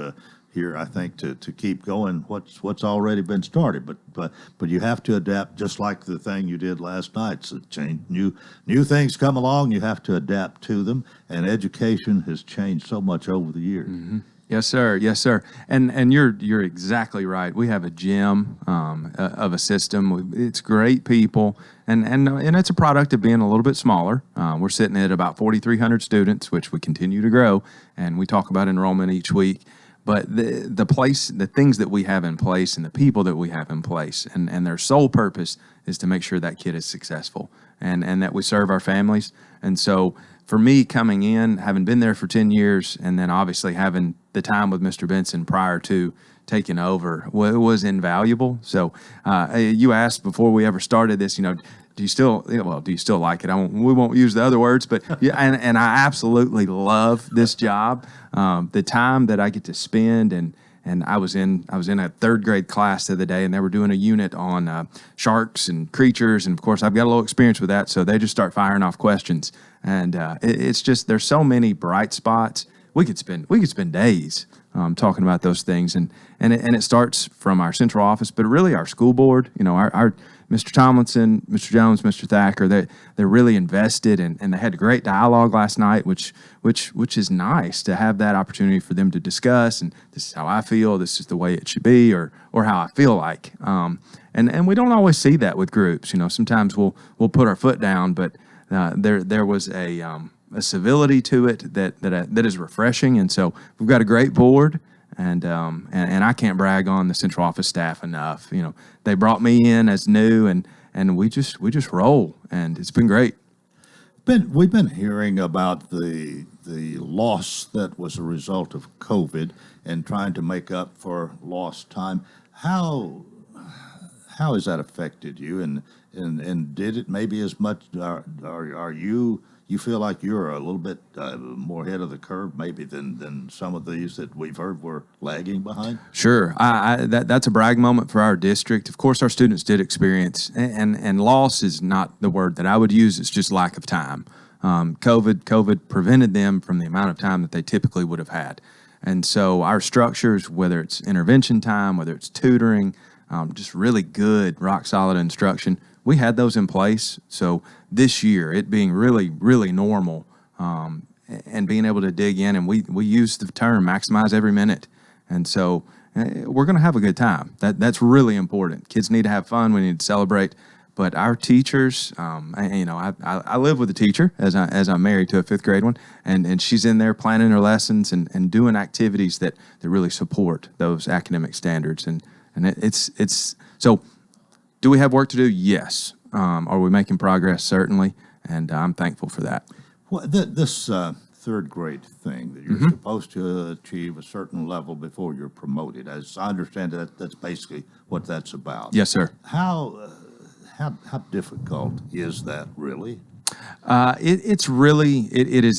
here, I think, to keep going what's already been started. But you have to adapt, just like the thing you did last night. So change, new things come along, you have to adapt to them, and education has changed so much over the years. Mm-hmm. Yes, sir. Yes, sir. And you're exactly right. We have a gem of a system. It's great people, and it's a product of being a little bit smaller. We're sitting at about 4,300 students, which we continue to grow, and we talk about enrollment each week. But the things that we have in place and the people that we have in place, and their sole purpose is to make sure that kid is successful and that we serve our families. And so for me, coming in, having been there for 10 years, and then obviously having the time with Mr. Benson prior to taking over, was invaluable. So you asked before we ever started this, do you still like it? We won't use the other words, but yeah, and I absolutely love this job. The time that I get to spend, and I was in a third grade class the other day, and they were doing a unit on sharks and creatures, and of course I've got a little experience with that, so they just start firing off questions, and it's just, there's so many bright spots. We could spend days talking about those things, and it starts from our central office, but really our school board. Our Mr. Tomlinson, Mr. Jones, Mr. Thacker, they're really invested, and they had a great dialogue last night, which is nice to have that opportunity for them to discuss, and this is how I feel, this is the way it should be, or how I feel like. And we don't always see that with groups. Sometimes we'll put our foot down, but there was a civility to it that is refreshing, and so we've got a great board. And I can't brag on the central office staff enough. They brought me in as new, and we just roll, and it's been great. We've been hearing about the loss that was a result of COVID and trying to make up for lost time. How has that affected you? And did it maybe as much? Are you feel like you're a little bit more ahead of the curve maybe than some of these that we've heard were lagging behind? Sure. That's a brag moment for our district. Of course, our students did experience, and loss is not the word that I would use. It's just lack of time. COVID prevented them from the amount of time that they typically would have had. And so our structures, whether it's intervention time, whether it's tutoring, just really good, rock-solid instruction, we had those in place. So this year, it being really, really normal, and being able to dig in, and we use the term maximize every minute. And so we're going to have a good time. That's really important. Kids need to have fun. We need to celebrate. But our teachers, I live with a teacher as I'm married to a fifth grade one, and she's in there planning her lessons and doing activities that really support those academic standards. And it's so. Do we have work to do? Yes. Are we making progress? Certainly, and I'm thankful for that. Well, this third grade thing that you're supposed to achieve a certain level before you're promoted, as I understand it, that's basically what that's about. Yes, sir. How difficult is that really? It's really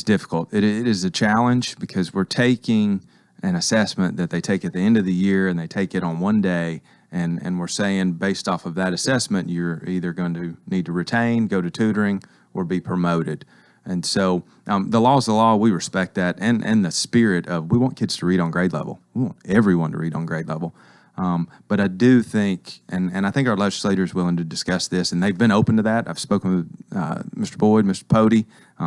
difficult. It is a challenge because we're taking an assessment that they take at the end of the year, and they take it on one day. And we're saying, based off of that assessment, you're either going to need to retain, go to tutoring, or be promoted. And so the law is the law. We respect that. And the spirit of, we want kids to read on grade level. We want everyone to read on grade level. But I do think, and I think our legislator is willing to discuss this, and they've been open to that. I've spoken with Mr. Boyd, Mr. Pody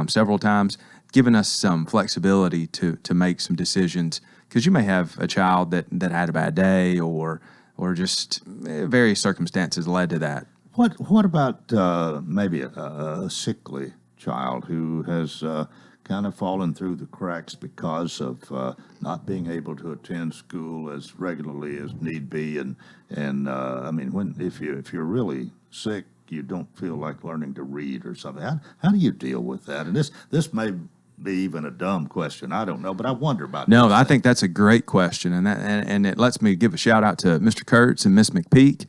several times, giving us some flexibility to make some decisions. Because you may have a child that had a bad day, or just various circumstances led to that. What about maybe a sickly child who has kind of fallen through the cracks because of not being able to attend school as regularly as need be? And I mean, if you're really sick, you don't feel like learning to read or something. How do you deal with that? And this may be even a dumb question. I don't know, but I wonder about No, those I things. think that's a great question, and it lets me give a shout out to Mr. Kurtz and Miss McPeak.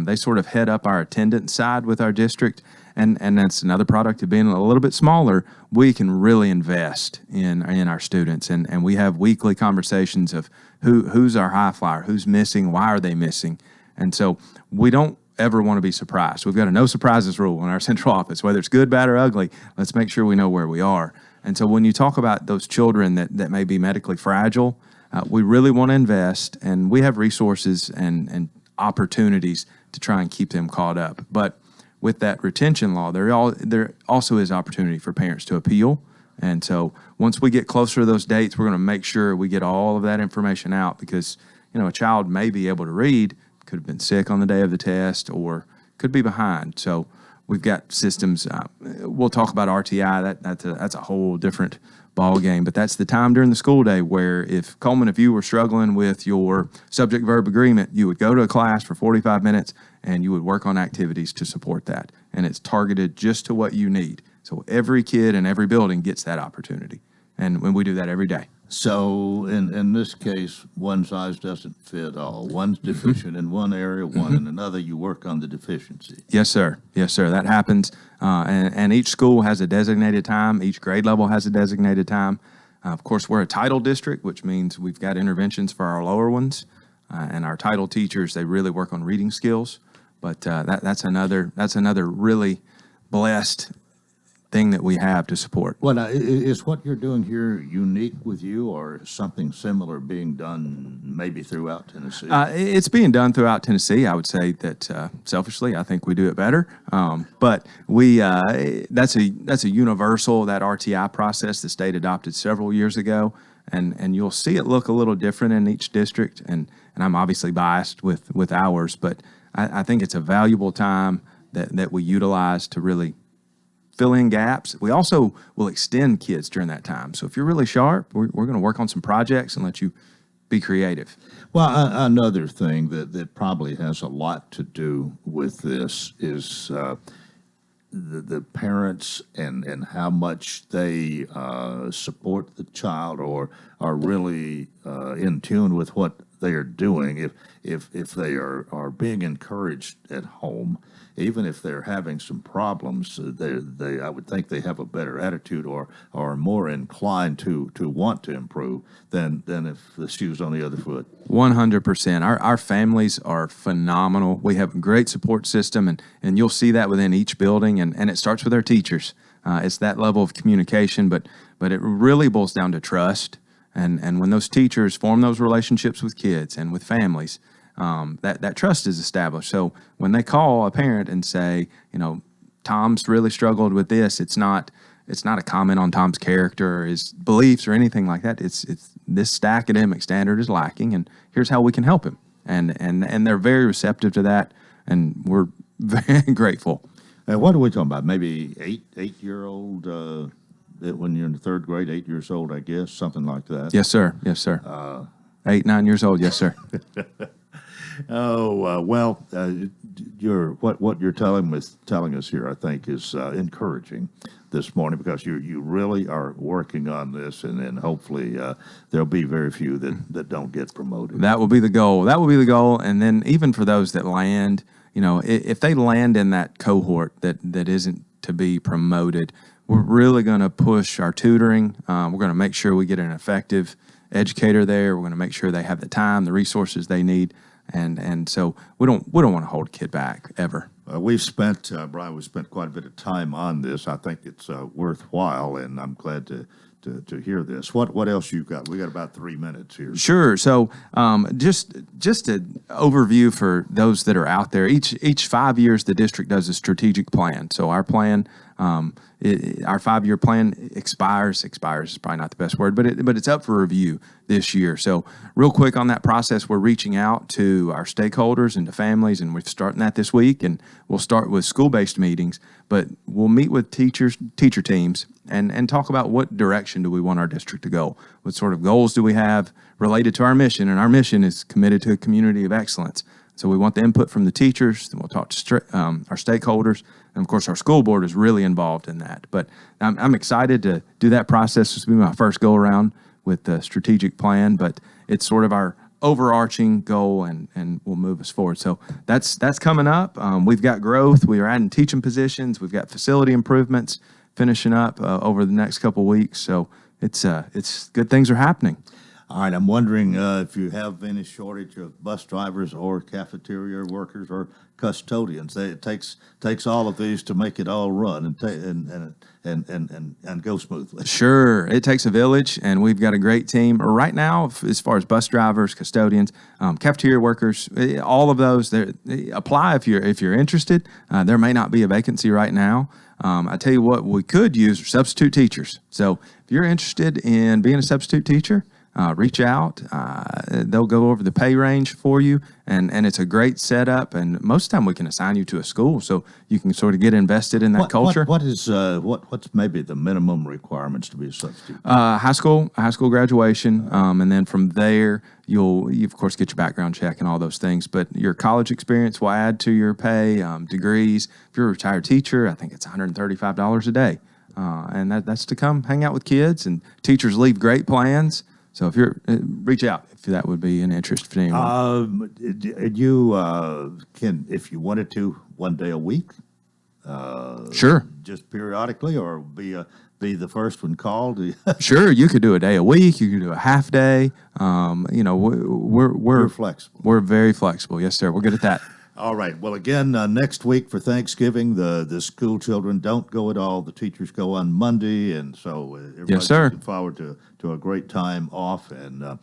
They sort of head up our attendance side with our district, and that's another product of being a little bit smaller. We can really invest in our students, and we have weekly conversations of who's our high flyer, who's missing, why are they missing, and so we don't ever want to be surprised. We've got a no surprises rule in our central office, whether it's good, bad, or ugly. Let's make sure we know where we are. And so when you talk about those children that may be medically fragile, we really want to invest, and we have resources and opportunities to try and keep them caught up. But with that retention law, there also is opportunity for parents to appeal. And so once we get closer to those dates, we're going to make sure we get all of that information out, because a child may be able to read, could have been sick on the day of the test, or could be behind. So we've got systems. We'll talk about RTI. That's a whole different ball game. But that's the time during the school day where if you were struggling with your subject-verb agreement, you would go to a class for 45 minutes and you would work on activities to support that. And it's targeted just to what you need. So every kid in every building gets that opportunity. And when we do that every day. So in this case, one size doesn't fit all. One's deficient in one area, one in another. You work on the deficiency. Yes, sir. Yes, sir. That happens. And each school has a designated time. Each grade level has a designated time. Of course, we're a title district, which means we've got interventions for our lower ones. And our title teachers, they really work on reading skills. But that's another really blessed thing that we have to support. Well, now, is what you're doing here unique with you, or is something similar being done maybe throughout Tennessee? It's being done throughout Tennessee. I would say that selfishly, I think we do it better. But that's a universal, that RTI process the state adopted several years ago, and you'll see it look a little different in each district. And I'm obviously biased with ours, but I think it's a valuable time that we utilize to really fill in gaps. We also will extend kids during that time. So if you're really sharp, we're going to work on some projects and let you be creative. Well, another thing that probably has a lot to do with this is the parents and how much they support the child, or are really in tune with what they are doing. If they are being encouraged at home, even if they're having some problems, I would think they have a better attitude, or are more inclined to want to improve than if the shoe's on the other foot. 100%. Our families are phenomenal. We have a great support system, and you'll see that within each building, and it starts with our teachers. It's that level of communication, but it really boils down to trust. And when those teachers form those relationships with kids and with families, that trust is established. So when they call a parent and say, Tom's really struggled with this, it's not a comment on Tom's character or his beliefs or anything like that. It's this academic standard is lacking, and here's how we can help him. And they're very receptive to that, and we're very grateful. What are we talking about? Maybe eight-year-old, when you're in the third grade, 8 years old, I guess, something like that. Yes, sir. Yes, sir. 8, 9 years old. Yes, sir. What you're telling us here, I think, is encouraging this morning, because you really are working on this, and then hopefully there'll be very few that don't get promoted. That will be the goal. And then even for those that land, if they land in that cohort that isn't to be promoted, we're really going to push our tutoring. We're going to make sure we get an effective educator there. We're going to make sure they have the time, the resources they need. And so we don't want to hold a kid back ever. We've spent, Brian, quite a bit of time on this. I think it's worthwhile, and I'm glad to hear this. What else you got? We got about 3 minutes here. Sure. So just an overview for those that are out there. Each 5 years, the district does a strategic plan. So our plan, our 5-year plan expires. Expires is probably not the best word, but it's up for review this year. So real quick on that process, we're reaching out to our stakeholders and to families, and we're starting that this week. And we'll start with school-based meetings, but we'll meet with teacher teams and talk about what direction do we want our district to go. What sort of goals do we have related to our mission? And our mission is committed to a community of excellence. So we want the input from the teachers, then we'll talk to our stakeholders, and of course our school board is really involved in that. But I'm excited to do that process. This will be my first go around with the strategic plan, but it's sort of our overarching goal and will move us forward. So that's coming up. We've got growth. We are adding teaching positions. We've got facility improvements finishing up over the next couple of weeks. So it's good things are happening. All right, I'm wondering if you have any shortage of bus drivers or cafeteria workers or custodians. It takes all of these to make it all run and go smoothly. Sure, it takes a village, and we've got a great team right now as far as bus drivers, custodians, cafeteria workers. All of those, they apply if you're interested. There may not be a vacancy right now. I tell you what, we could use substitute teachers. So if you're interested in being a substitute teacher, reach out. They'll go over the pay range for you, and it's a great setup. And most of the time, we can assign you to a school, so you can sort of get invested in that culture. What's maybe the minimum requirements to be a substitute? High school graduation, and then from there, you of course get your background check and all those things. But your college experience will add to your pay. Degrees. If you're a retired teacher, I think it's $135 a day, and that's to come hang out with kids. And teachers leave great plans. So if you're reach out if that would be an interest for anyone. You can, if you wanted to, one day a week. Sure. Just periodically, or be the first one called. Sure, you could do a day a week. You could do a half day. We're flexible. We're very flexible. Yes, sir. We're good at that. All right. Well, again, next week for Thanksgiving, the school children don't go at all. The teachers go on Monday, and so everybody's looking forward to a great time off, and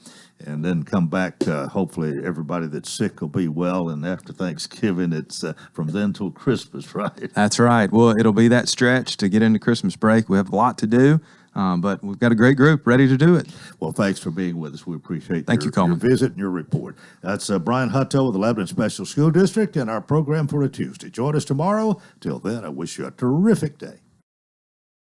then come back. Hopefully, everybody that's sick will be well, and after Thanksgiving, it's from then till Christmas, right? That's right. Well, it'll be that stretch to get into Christmas break. We have a lot to do. But we've got a great group ready to do it. Well, thanks for being with us. We appreciate you, Coleman. your visit and your report. That's Brian Hutto with the Lebanon Special School District and our program for a Tuesday. Join us tomorrow. Till then, I wish you a terrific day.